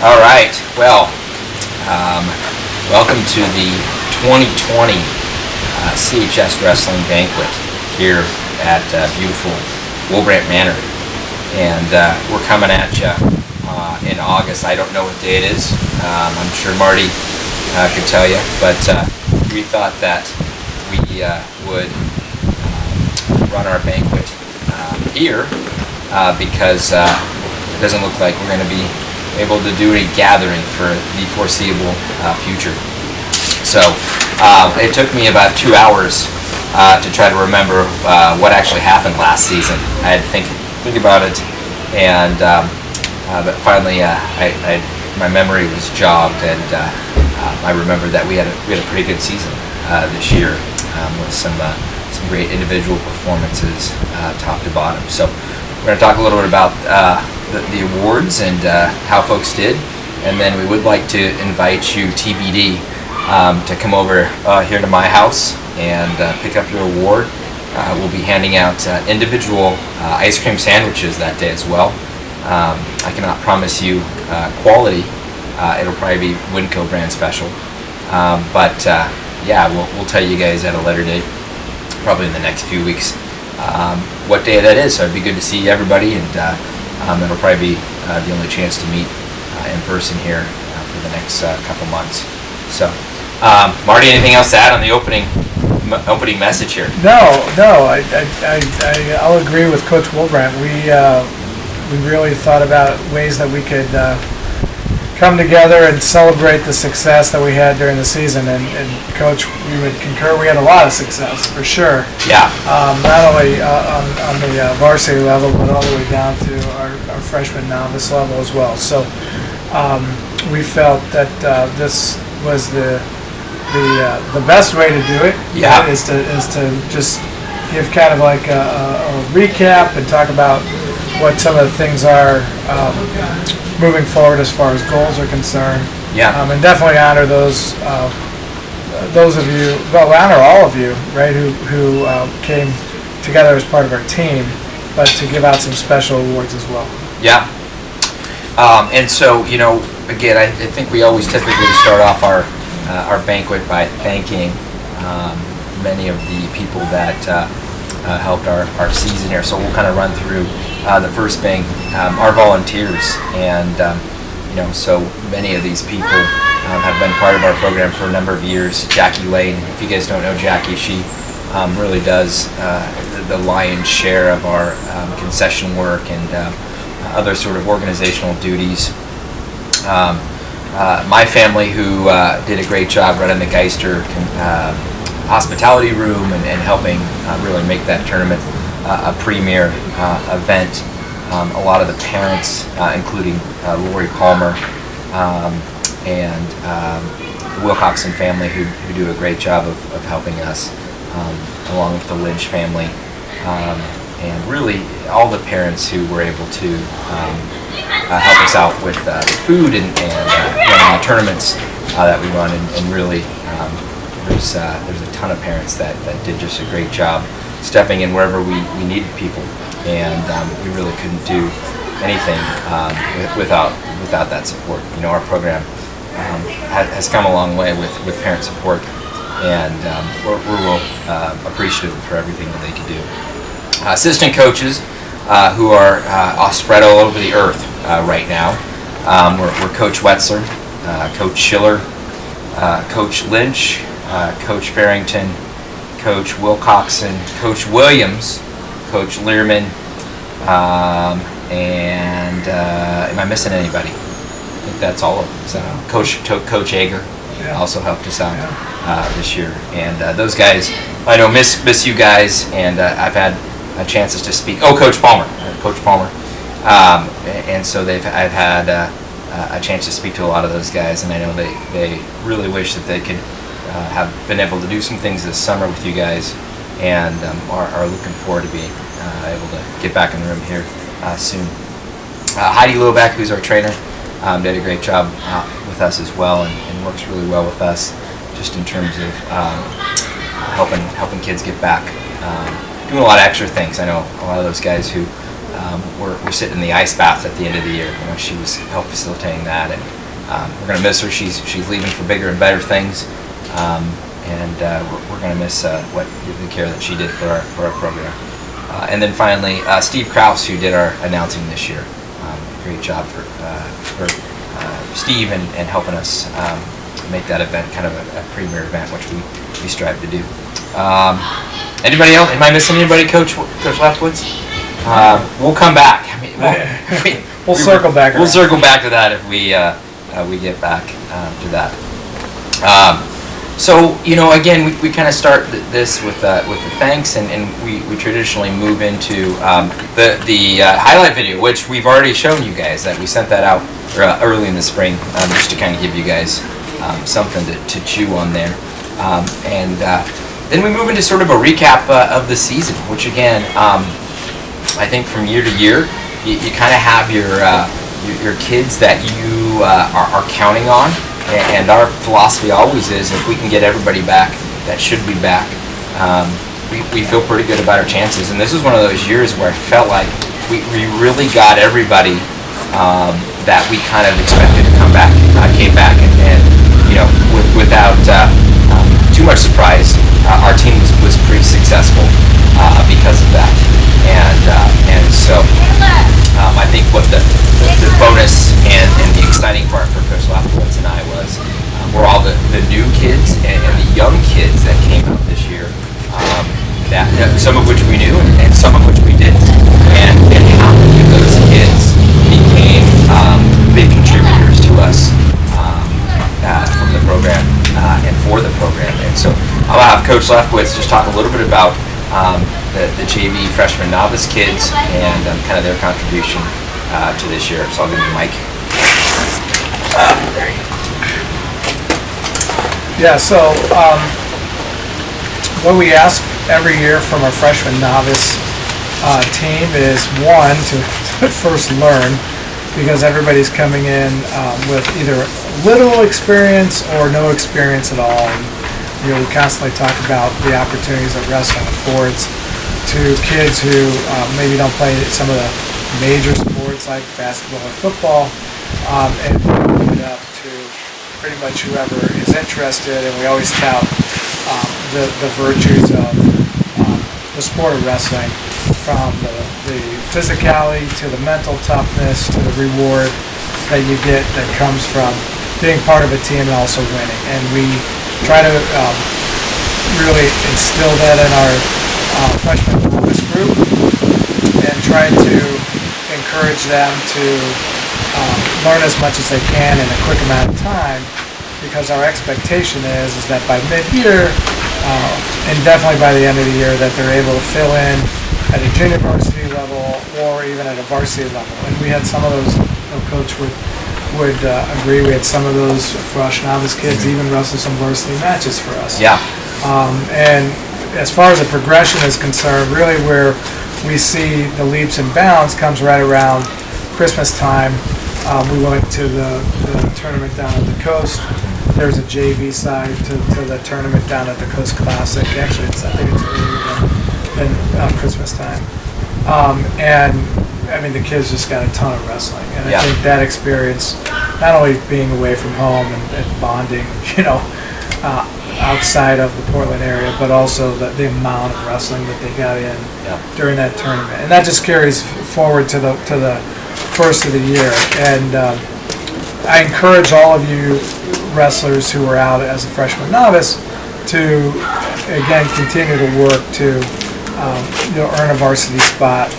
All right. Well, welcome to the 2020 CHS Wrestling Banquet here at beautiful Wilbrant Manor. And we're coming at you in August. I don't know what day it is. I'm sure Marty could tell you. But we thought that we would run our banquet here because it doesn't look like we're going to be able to do a gathering for the foreseeable future. So it took me about 2 hours to try to remember what actually happened last season. I had to think about it, and but finally my memory was jogged, and I remembered that we had a pretty good season this year with some great individual performances top to bottom. So we're going to talk a little bit about the awards and how folks did, and then we would like to invite you, TBD, to come over here to my house and pick up your award. We'll be handing out individual ice cream sandwiches that day as well. I cannot promise you quality. It'll probably be Winco brand special, but yeah, we'll tell you guys at a later date, probably in the next few weeks, what day that is. So it'd be good to see everybody, and it'll probably be the only chance to meet in person here for the next couple months. So, Marty, anything else to add on the opening message here? No. I'll agree with Coach Wilbrant. We really thought about ways that we could come together and celebrate the success that we had during the season. And Coach, we would concur, we had a lot of success for sure. Yeah. Not only on the varsity level, but all the way down to our freshman novice level as well. So we felt that this was the best way to do it. Yeah. Is to just give kind of like a recap and talk about what some of the things are moving forward as far as goals are concerned. Yeah. And definitely honor those of you, well, honor all of you, right, who came together as part of our team, but to give out some special awards as well. Yeah. And so, again, I think we always typically start off our banquet by thanking many of the people that helped our season here. So we'll kind of run through the first thing, our volunteers, and so many of these people have been part of our program for a number of years. Jackie Lane, if you guys don't know Jackie, she really does the lion's share of our concession work and other sort of organizational duties. My family, who did a great job running the Geister hospitality room and helping really make that tournament a premier event. A lot of the parents, including Lori Palmer and the Wilcoxon family, who do a great job of helping us, along with the Lynch family, and really all the parents who were able to help us out with food and running the tournaments that we run, and really there's a ton of parents that did just a great job stepping in wherever we needed people, and we really couldn't do anything without that support. Our program has come a long way with parent support, and we're real appreciative for everything that they can do. Assistant coaches who are spread all over the earth right now. We're Coach Wetzler, Coach Schiller, Coach Lynch, Coach Farrington, Coach Wilcoxon, Coach Williams, Coach Learman, and am I missing anybody? I think that's all of them. So Coach Ager also helped us out this year, and those guys, I know, miss you guys, and I've had chances to speak. Oh, Coach Palmer, and so I've had a chance to speak to a lot of those guys, and I know they really wish that they could have been able to do some things this summer with you guys, and are looking forward to being able to get back in the room here soon. Heidi Loback, who's our trainer, did a great job with us as well, and works really well with us, just in terms of helping kids get back, doing a lot of extra things. I know a lot of those guys who we're sitting in the ice bath at the end of the year. She was help facilitating that, and we're going to miss her. She's leaving for bigger and better things, and we're going to miss the care that she did for our program. And then finally, Steve Krause, who did our announcing this year. Great job for Steve and helping us make that event kind of a premier event, which we strive to do. Anybody else? Am I missing anybody, Coach Leftwoods? We'll come back. I mean, we'll circle back. We'll circle back to that if we get back to that. So again, we kind of start this with the thanks, and we traditionally move into the highlight video, which we've already shown you guys. That we sent that out early in the spring, just to kind of give you guys something to chew on there, and then we move into sort of a recap of the season, which again, I think from year to year, you kind of have your kids that you are counting on. And our philosophy always is, if we can get everybody back that should be back, we feel pretty good about our chances. And this is one of those years where I felt like we really got everybody that we kind of expected to come back, came back, and without too much surprise, our team was pretty successful because of that. And so I think what the bonus and the exciting part for Coach Lafowitz and I was were all the new kids and the young kids that came out this year, that some of which we knew and some of which we didn't, and how many of those kids became big contributors to us from the program and for the program. And so I'll have Coach Lefkowitz just talk a little bit about the JV freshman novice kids and kind of their contribution to this year. So I'll give you the mic. There you go. Yeah, so what we ask every year from our freshman novice team is, one, to first learn, because everybody's coming in with either little experience or no experience at all. And, we constantly talk about the opportunities that wrestling affords to kids who maybe don't play some of the major sports like basketball or football, and open it up to pretty much whoever is interested. And we always tout the virtues of the sport of wrestling, from the physicality to the mental toughness to the reward that you get that comes from being part of a team and also winning. And we try to really instill that in our freshman novice group, and try to encourage them to learn as much as they can in a quick amount of time, because our expectation is that by mid-year, and definitely by the end of the year, that they're able to fill in at a junior varsity level or even at a varsity level. And we had some of those, Coach would agree, we had some of those fresh novice kids even wrestle some varsity matches for us. Yeah. And as far as the progression is concerned, really where we see the leaps and bounds comes right around Christmas time. We went to the tournament down at the Coast. There's a JV side to the tournament down at the Coast Classic. Actually, I think it's earlier than Christmas time. And I mean, the kids just got a ton of wrestling, and I think that experience, not only being away from home and bonding, outside of the Portland area, but also the amount of wrestling that they got in during that tournament, and that just carries forward to the first of the year. And I encourage all of you wrestlers who are out as a freshman novice to again continue to work to earn a varsity spot,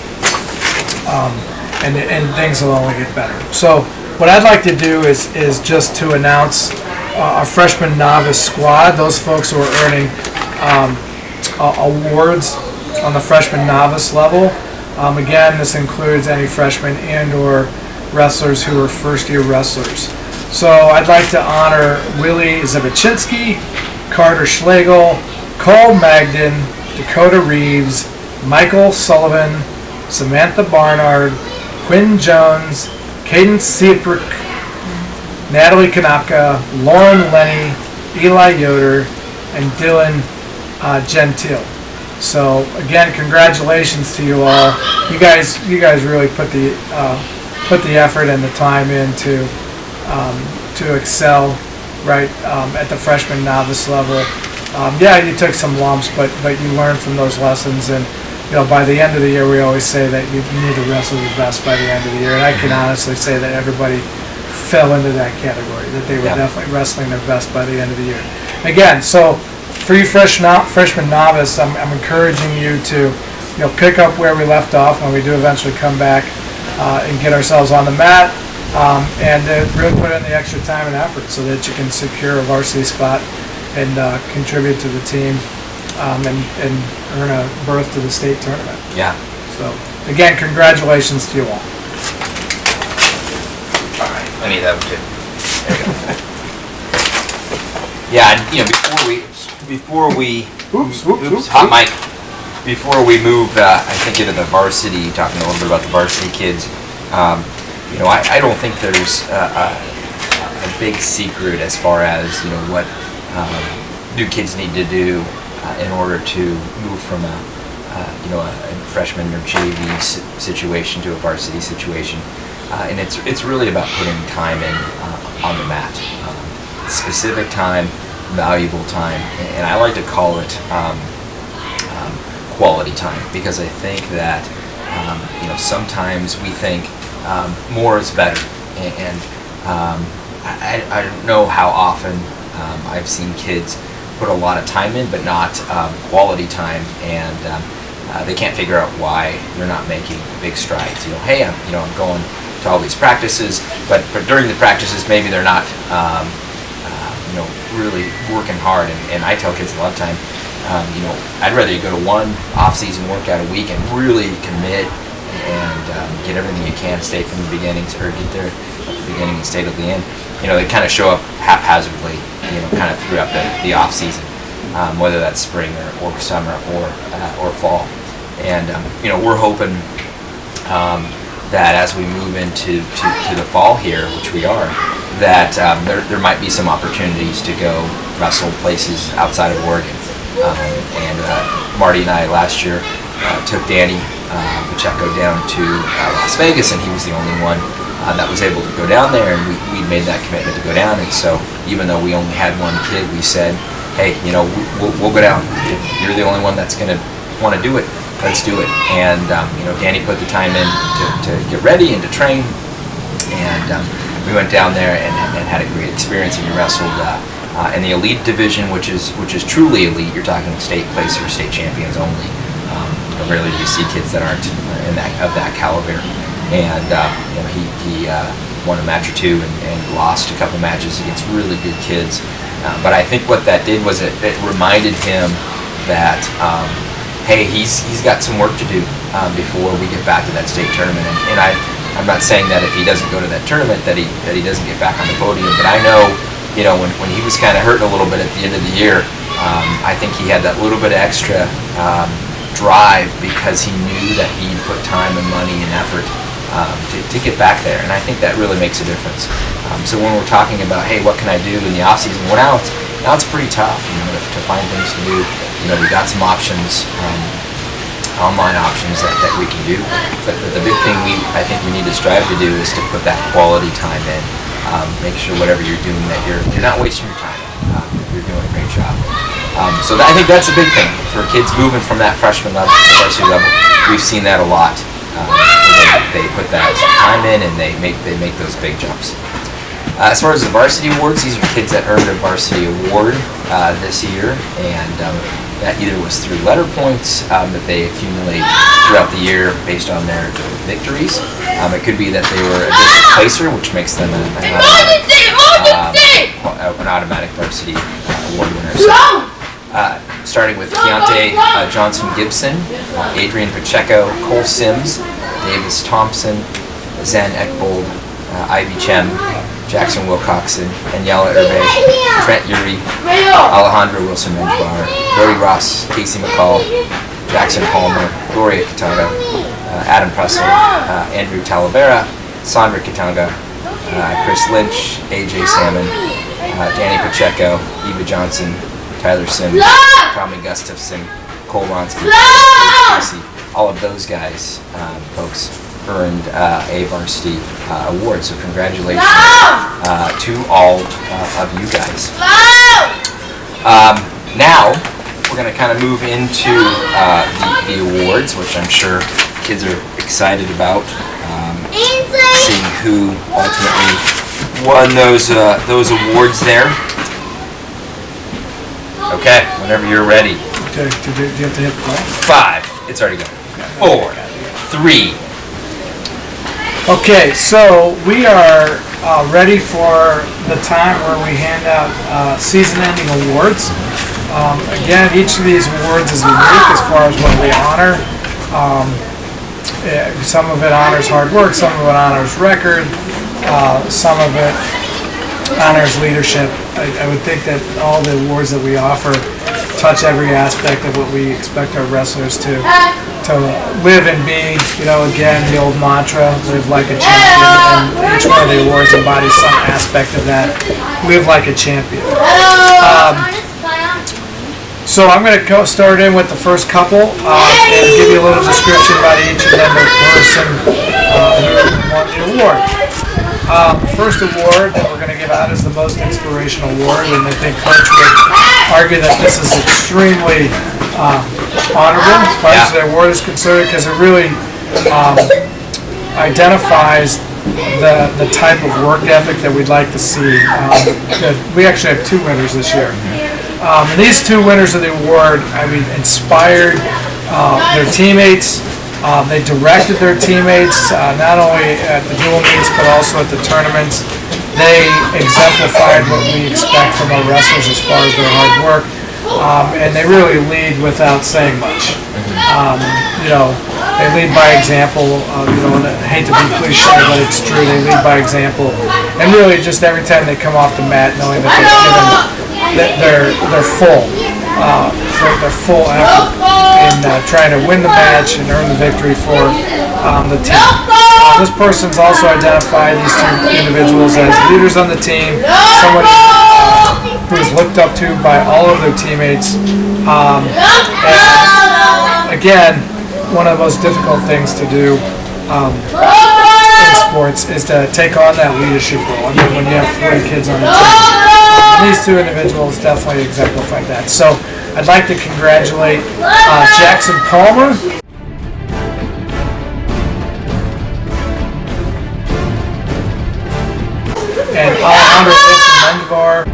and things will only get better. So what I'd like to do is just to announce our freshman novice squad, those folks who are earning awards on the freshman novice level. Again, this includes any freshmen and or wrestlers who are first year wrestlers. So I'd like to honor Willie Zabachinsky, Carter Schlegel, Cole Magden, Dakota Reeves, Michael Sullivan, Samantha Barnard, Quinn Jones, Caden Seaprick, Natalie Kanaka, Lauren Lenny, Eli Yoder, and Dylan Gentile. So again, congratulations to you all. You guys really put the effort and the time in to excel right at the freshman novice level. Yeah, you took some lumps, but you learned from those lessons, and by the end of the year, we always say that you need to wrestle the best by the end of the year, and I can honestly say that everybody fell into that category, that they were definitely wrestling their best by the end of the year. Again, so for you freshman novice, I'm encouraging you to pick up where we left off when we do eventually come back and get ourselves on the mat, and really put in the extra time and effort so that you can secure a varsity spot and contribute to the team and earn a berth to the state tournament. Yeah. So again, congratulations to you all. All right, I need that one too. There you go. Yeah, and, before we hot mic. Before we move, I think into the varsity, talking a little bit about the varsity kids. I don't think there's a big secret as far as what do kids need to do in order to move from a freshman or JV situation to a varsity situation, and it's really about putting time in on the mat, specific time, valuable time, and I like to call it quality time, because I think that sometimes we think more is better, and I don't know how often I've seen kids put a lot of time in but not quality time, and they can't figure out why they're not making big strides. Hey, I'm going to all these practices, but during the practices maybe they're not really working hard, and I tell kids a lot of time, I'd rather you go to one off-season workout a week and really commit and get everything you can, stay from the beginning, or get there at the beginning and stay till the end. They kind of show up haphazardly, kind of throughout the off-season, whether that's spring or summer or fall. And we're hoping that as we move into the fall here, which we are, that there might be some opportunities to go wrestle places outside of Oregon. And Marty and I last year took Danny Pacheco down to Las Vegas, and he was the only one that was able to go down there, and we made that commitment to go down. And so even though we only had one kid, we said, hey, we'll go down. If you're the only one that's going to want to do it, let's do it. And Danny put the time in to get ready and to train, and we went down there and had a great experience, and we wrestled in the elite division, which is truly elite. You're talking state placers, state champions only. Rarely do you see kids that aren't of that caliber. And he won a match or two and lost a couple matches against really good kids. But I think what that did was it reminded him that hey, he's got some work to do before we get back to that state tournament. And I'm not saying that if he doesn't go to that tournament that he doesn't get back on the podium, but I know when he was kind of hurting a little bit at the end of the year, I think he had that little bit of extra drive because he knew that he'd put time and money and effort to get back there, and I think that really makes a difference. So when we're talking about, hey, what can I do in the off season? Well, now it's pretty tough, to find things to do. We got some options, online options that we can do, but the big thing I think we need to strive to do is to put that quality time in. Make sure whatever you're doing that you're not wasting your time. You're doing a great job. So I think that's a big thing for kids moving from that freshman level to the varsity level. We've seen that a lot. They put that time in and they make those big jumps. As far as the varsity awards, these are kids that earned a varsity award this year, and that either was through letter points that they accumulate throughout the year based on their victories. It could be that they were a district placer, which makes them an automatic varsity award winner. So, starting with Keontae Johnson Gibson, Adrian Pacheco, Cole Sims, Davis Thompson, Zen Ekbold, Ivy Chem, Jackson Wilcoxon, Daniela Hervé, Trent Uri, Alejandro Wilson-Menjbar, Brody Ross, Casey McCall, Jackson Palmer, Gloria Katanga, Adam Pressel, Andrew Talavera, Sandra Katanga, Chris Lynch, AJ Salmon, Danny Pacheco, Eva Johnson, Tyler Sims, Tommy Gustafson, Cole Ronsky, Casey, all of those guys, folks, earned a varsity award. So congratulations to all of you guys. Now we're going to kind of move into the awards, which I'm sure kids are excited about. Seeing who ultimately won those awards there. Okay, whenever you're ready. Okay, do you have to hit play? 5. It's already going. 4, 3. Okay, so we are ready for the time where we hand out season-ending awards. Again, each of these awards is unique as far as what they honor. Some of it honors hard work, some of it honors record, some of it honors leadership. I would think that all the awards that we offer touch every aspect of what we expect our wrestlers to live and be. You know, again, the old mantra, live like a champion, and each one of the awards embodies some aspect of that, live like a champion. So I'm going to start in with the first couple and give you a little description about each and then the person who won the award. The first award that we're going to give out is the most inspirational award, and I think Coach would argue that this is extremely honorable as far as the award is concerned, because it really identifies the type of work ethic that we'd like to see. We actually have 2 winners this year. And these 2 winners of the award, inspired their teammates. They directed their teammates not only at the dual meets but also at the tournaments. They exemplified what we expect from our wrestlers as far as their hard work, and they really lead without saying much. They lead by example. And I hate to be cliche, but it's true. They lead by example, and really just every time they come off the mat, knowing that they've given their full effort in trying to win the match and earn the victory for the team. This person's also identified these 2 individuals as leaders on the team, someone who is looked up to by all of their teammates. And again, one of the most difficult things to do in sports is to take on that leadership role. When you have 40 kids on the team. And these 2 individuals definitely exemplify that. So I'd like to congratulate Jackson Palmer. And Alejandro Mendovar.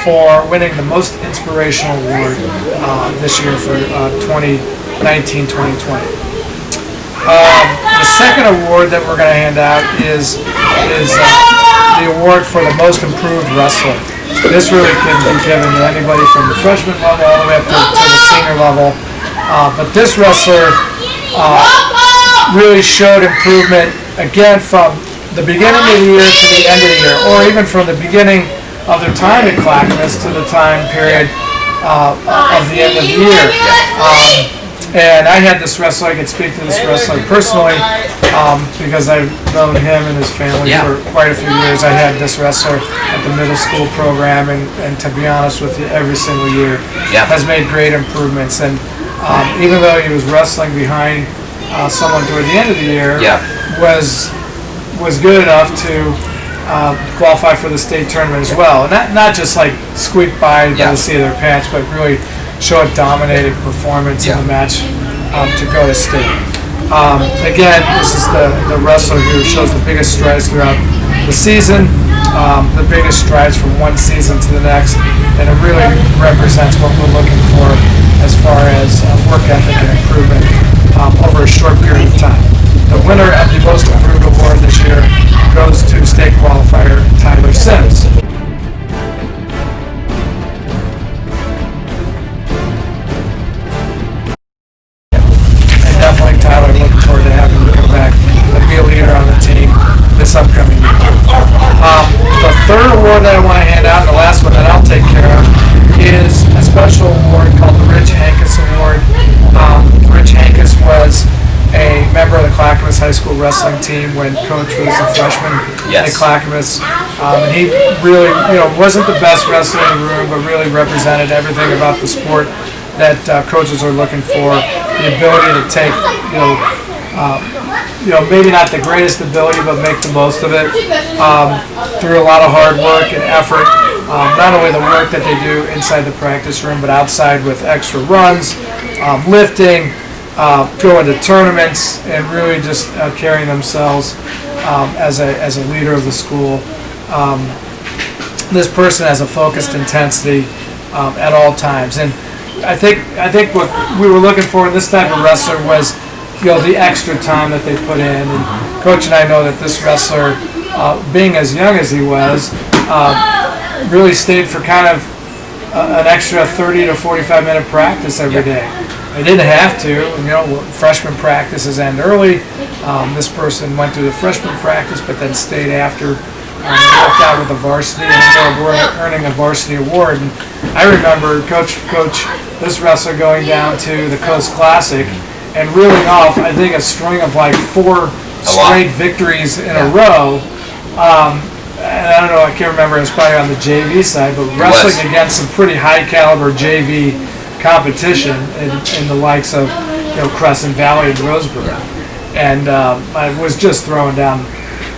For winning the most inspirational award this year for 2019-2020. The second award that we're going to hand out is the award for the most improved wrestler. This really can be given to anybody from the freshman level all the way up to the senior level. But this wrestler really showed improvement, again, from the beginning of the year to the end of the year, or even from the beginning of their time at Clackamas to the time period of the end of the year. And I had this wrestler, I could speak to this wrestler personally because I've known him and his family for quite a few years. I had this wrestler at the middle school program, and to be honest with you, every single year has made great improvements. And even though he was wrestling behind someone toward the end of the year, was good enough to qualify for the state tournament as well. Not just like squeak by the seat of their pants, but really show a dominating performance in the match to go to state. Again, this is the wrestler who shows the biggest strides throughout the season, the biggest strides from one season to the next, and it really represents what we're looking for as far as work ethic and improvement over a short period of time. The winner of the Most Improved Award this year goes to state qualifier Tyler Sims. Tyler, looking forward to having you come back and be a leader on the team this upcoming year. The third award that I want to hand out, and the last one that I'll take care of, is a special award called the Rich Hankus Award. Rich Hankus was a member of the Clackamas High School wrestling team when Coach was a freshman Yes. at Clackamas. And he really, wasn't the best wrestler in the room, but really represented everything about the sport that coaches are looking for. The ability to take, maybe not the greatest ability, but make the most of it through a lot of hard work and effort. Not only the work that they do inside the practice room, but outside with extra runs, lifting, going to tournaments, and really just carrying themselves as a leader of the school. This person has a focused intensity at all times, and I think what we were looking for in this type of wrestler was the extra time that they put in. And Coach and I know that this wrestler, being as young as he was, really stayed for kind of an extra 30 to 45 minute practice every day. They didn't have to. Freshman practices end early. This person went through the freshman practice, but then stayed after. Worked out with the varsity and ended up earning a varsity award. And I remember Coach this wrestler going down to the Coast Classic and reeling off, I think, a string of like 4 straight victories in a row. And I don't know, I can't remember, it was probably on the JV side, but wrestling against some pretty high caliber JV competition in the likes of Crescent Valley and Roseboro. And I was just throwing down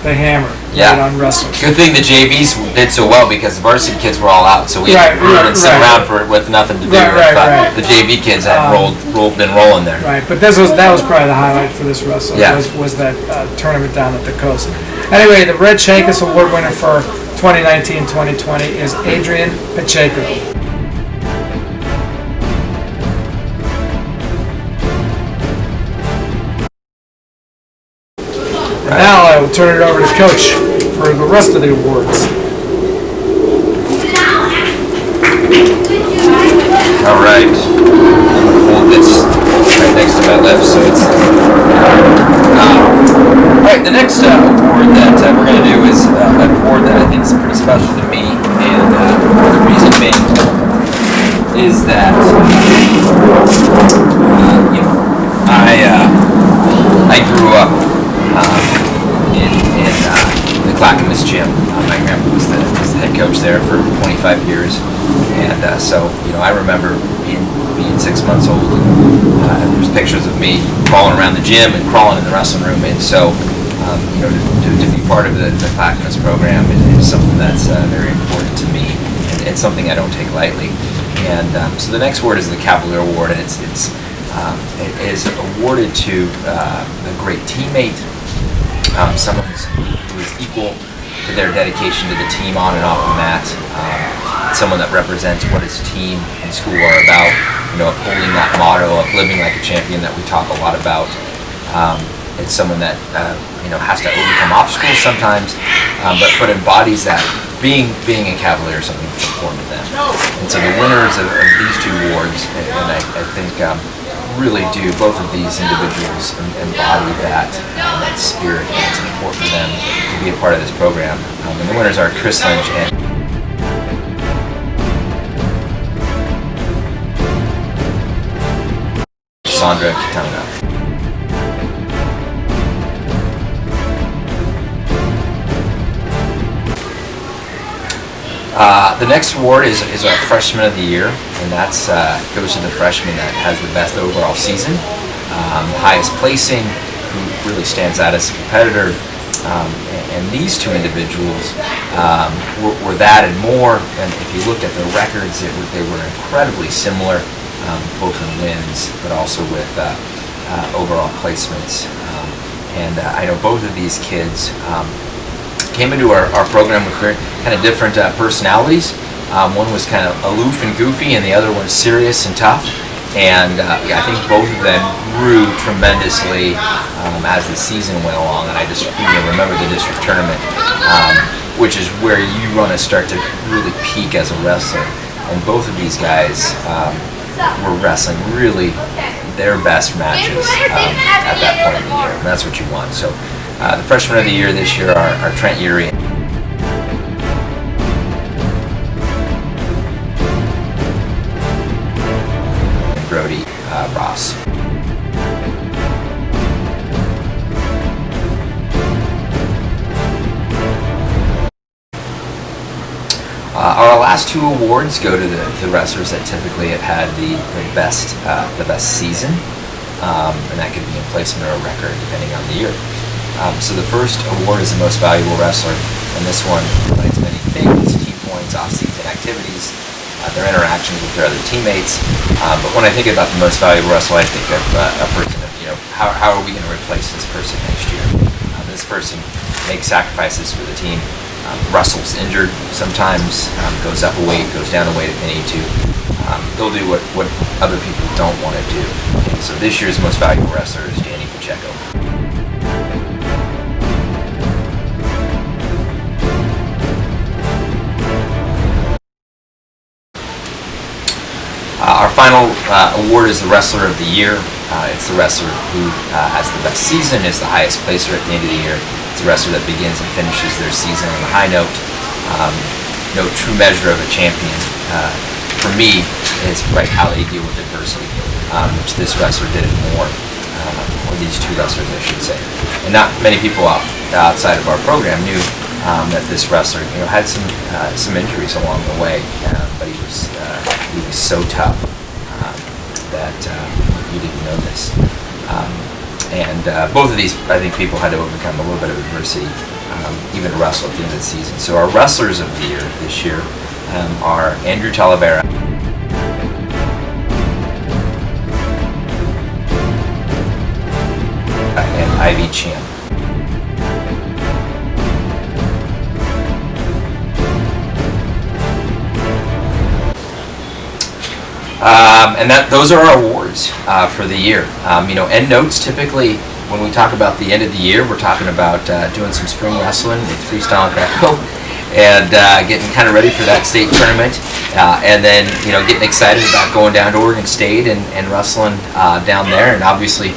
the hammer on wrestling. Good thing the JVs did so well because the varsity kids were all out, so we didn't sit around with nothing to do. The JV kids had been rolling there. Right, but that was probably the highlight for this wrestler. Was that tournament down at the Coast. Anyway, the Red Shankus Award winner for 2019-2020 is Adrian Pacheco. Now I will turn it over to Coach for the rest of the awards. All right. Hold this right next to my lips, so it's. All right. The next award that we're going to do is an award that I think is pretty special to me, and the reason being is that I grew up. In the Clackamas gym. My grandpa was the head coach there for 25 years, and so I remember being 6 months old. And there's pictures of me crawling around the gym and crawling in the wrestling room, and so to be part of the Clackamas program is something that's very important to me, and it's something I don't take lightly. And so the next award is the Cavalier Award, and it is awarded to a great teammate. Someone who is equal to their dedication to the team on and off the mat. Someone that represents what his team and school are about. Upholding that motto of living like a champion that we talk a lot about. It's someone that has to overcome obstacles sometimes, but embodies that being a Cavalier is something that's important to them. And so the winners of these 2 awards, and I think. Really do, both of these individuals embody that spirit, and it's important for them to be a part of this program. And the winners are Chris Lynch and Sandra Kitanga. The next award is our Freshman of the Year, and that's goes to the freshman that has the best overall season, highest placing, who really stands out as a competitor. And these 2 individuals were that and more. And if you looked at their records, they were incredibly similar, both in wins, but also with overall placements. And I know both of these kids came into our program with very kind of different personalities. One was kind of aloof and goofy, and the other one serious and tough. And I think both of them grew tremendously as the season went along. And I just remember the district tournament, which is where you want to start to really peak as a wrestler. And both of these guys were wrestling really their best matches at that point in the year, and that's what you want. So the Freshman of the Year this year are Trent Urey and Brody Ross. Our last two awards go to the wrestlers that typically have had the best season, and that could be in placement or a record depending on the year. So the first award is the most valuable wrestler, and this one provides many things: team points, off-season activities, their interactions with their other teammates. But when I think about the most valuable wrestler, I think of a person of, how are we going to replace this person next year? This person makes sacrifices for the team, wrestles injured sometimes, goes up a weight, goes down a weight if they need to. They'll do what other people don't want to do. Okay, so this year's most valuable wrestler is Danny Pacheco. Our final award is the Wrestler of the Year. It's the wrestler who has the best season, is the highest placer at the end of the year. It's a wrestler that begins and finishes their season on a high note. No true measure of a champion, for me, is right how they deal with adversity, which this wrestler did it more, or these two wrestlers, I should say. And not many people outside of our program knew that this wrestler, had some injuries along the way, but he was so tough that you didn't know this. And both of these, I think, people had to overcome a little bit of adversity, even to wrestle at the end of the season. So our wrestlers of the year this year are Andrew Talavera and Ivy Chan. And those are our awards for the year. End notes, typically when we talk about the end of the year, we're talking about doing some spring wrestling with freestyle and Greco, and getting kind of ready for that state tournament, and then getting excited about going down to Oregon State and wrestling down there. And obviously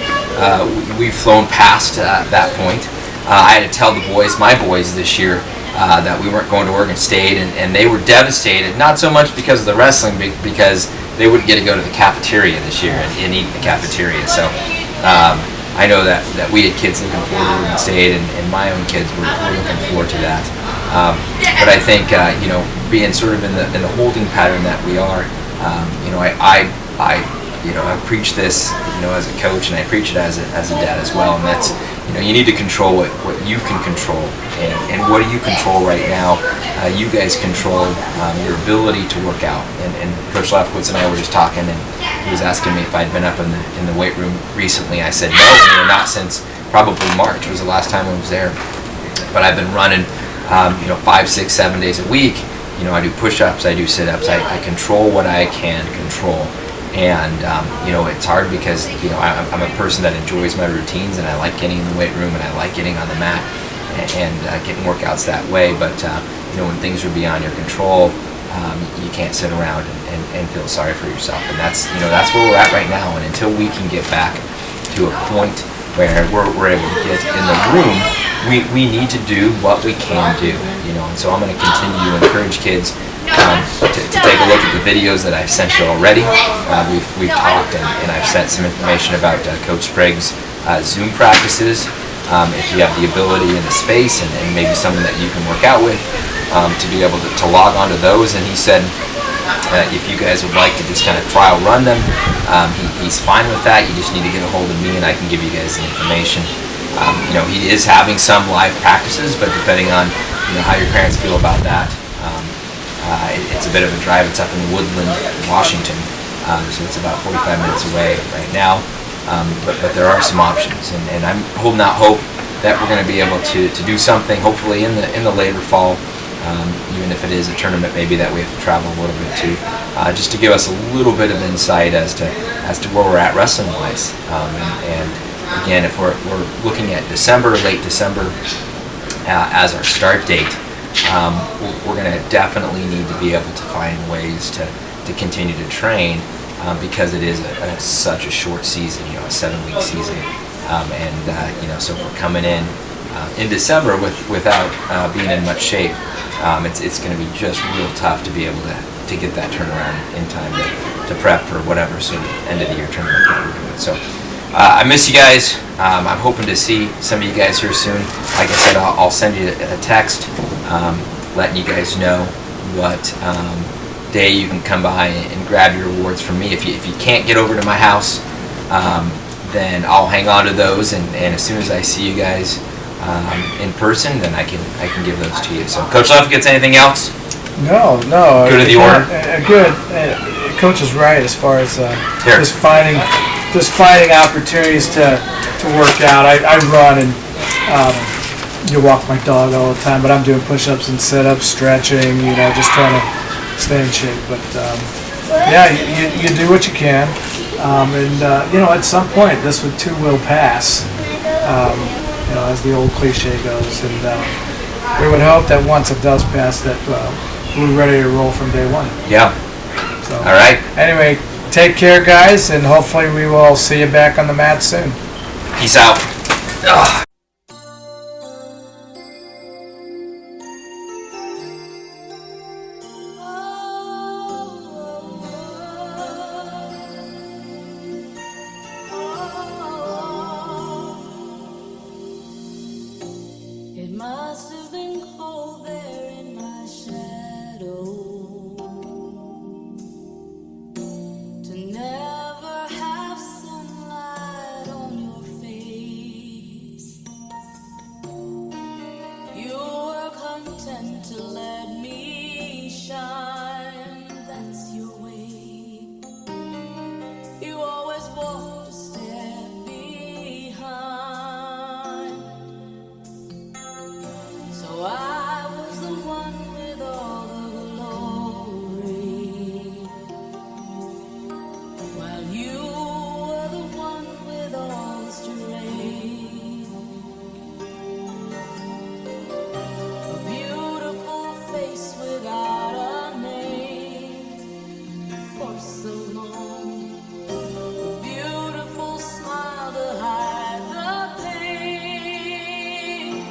we've flown past that point. I had to tell my boys this year, that we weren't going to Oregon State, and they were devastated, not so much because of the wrestling, because they wouldn't get to go to the cafeteria this year and eat in the cafeteria. So I know that we had kids looking forward to Oregon State, and my own kids were looking forward to that. But I think being sort of in the holding pattern that we are, I preach this as a coach, and I preach it as a dad as well, and that's you need to control what you can control, and what do you control right now? You guys control your ability to work out, and Coach Lefkowitz and I were just talking, and he was asking me if I'd been up in the weight room recently. I said no, not since probably March was the last time I was there, but I've been running 5, 6, 7 days a week. I do push-ups, I do sit-ups, I control what I can control. And it's hard because I'm a person that enjoys my routines, and I like getting in the weight room, and I like getting on the mat and getting workouts that way. But when things are beyond your control, you can't sit around and feel sorry for yourself. And that's where we're at right now. And until we can get back to a point where we're able to get in the room, we need to do what we can do. And so I'm going to continue to encourage kids to take a look at the videos that I've sent you already. We've talked, and I've sent some information about Coach Sprague's Zoom practices. If you have the ability and the space, and maybe someone that you can work out with, to be able to log on to those. And he said if you guys would like to just kind of trial run them, he's fine with that. You just need to get a hold of me, and I can give you guys the information. He is having some live practices, but depending on how your parents feel about that, it's a bit of a drive. It's up in Woodland, Washington, so it's about 45 minutes away right now. But there are some options, and I'm holding out hope that we're going to be able to do something, hopefully in the later fall, even if it is a tournament maybe that we have to travel a little bit to, just to give us a little bit of insight as to where we're at wrestling wise. And again, if we're looking at December, late December, as our start date, we're going to definitely need to be able to find ways to continue to train, because it is such a short season, a 7-week season, and so if we're coming in December without being in much shape, it's going to be just real tough to be able to get that turnaround in time to prep for whatever sort of end of the year tournament that we're doing. So I miss you guys. I'm hoping to see some of you guys here soon. Like I said, I'll send you a text letting you guys know what day you can come by and grab your awards from me. If you can't get over to my house, then I'll hang on to those, and as soon as I see you guys in person, then I can give those to you. So, Coach Lefkowitz, anything else? No. Good to the order. Good. Coach is right as far as just finding opportunities to work out. I run and you walk my dog all the time, but I'm doing push-ups and sit-ups, stretching. Just trying to stay in shape. But yeah, you do what you can, and at some point this too will pass. As the old cliche goes, and we would hope that once it does pass, that we're ready to roll from day one. Yeah. So, all right. Anyway, take care, guys, and hopefully we will see you back on the mat soon. Peace out. Ugh. It must have been cold there in my shadow to never have sunlight on your face. You were content to let me shine, that's your way. You always walked a step behind. So I was the one with all the glory, while you were the one with all the strength. A beautiful face without a name for so long. A beautiful smile to hide the pain.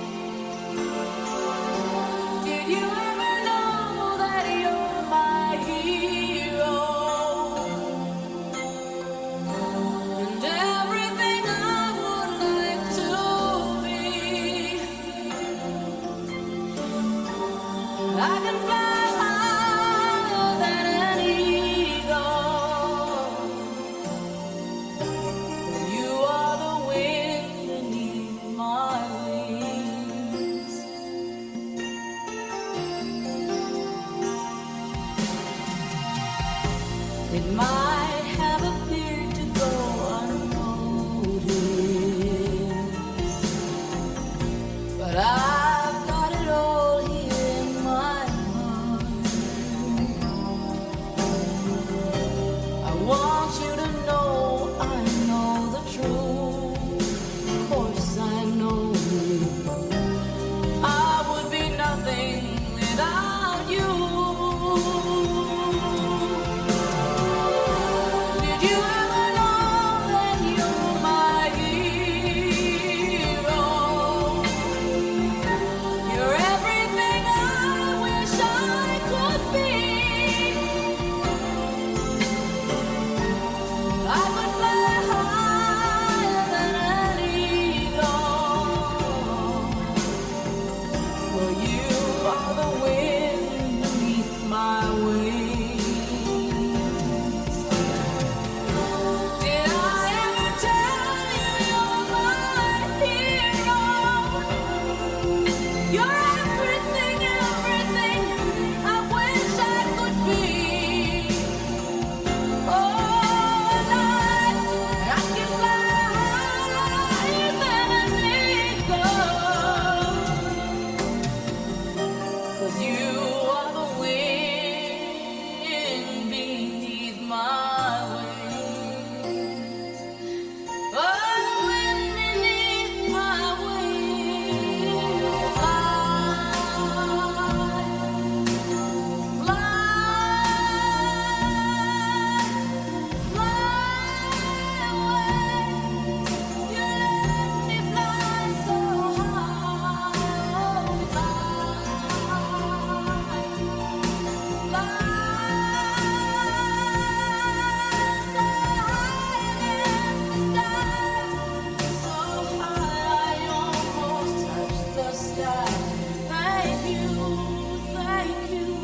Did you ever know that you're my hero? And everything I would like to be. I can fly higher than an eagle. You are the wind beneath my wings. It might have appeared to go unnoticed, but I've got it all here in my heart. I want you to know I know the truth. Of course I know I would be nothing without you. Did you ever know that you're my hero? You're everything I wish I could be. I could fly higher than an eagle. For you are the wind beneath my wings. Did I ever tell you you're my hero? You're everything, everything I wish I could be. Oh, Lord, I can fly higher than an eagle. 'Cause you are the wind beneath my wings. Oh, the wind beneath my wings. Fly, fly away. You let me fly so high. Thank you, thank you.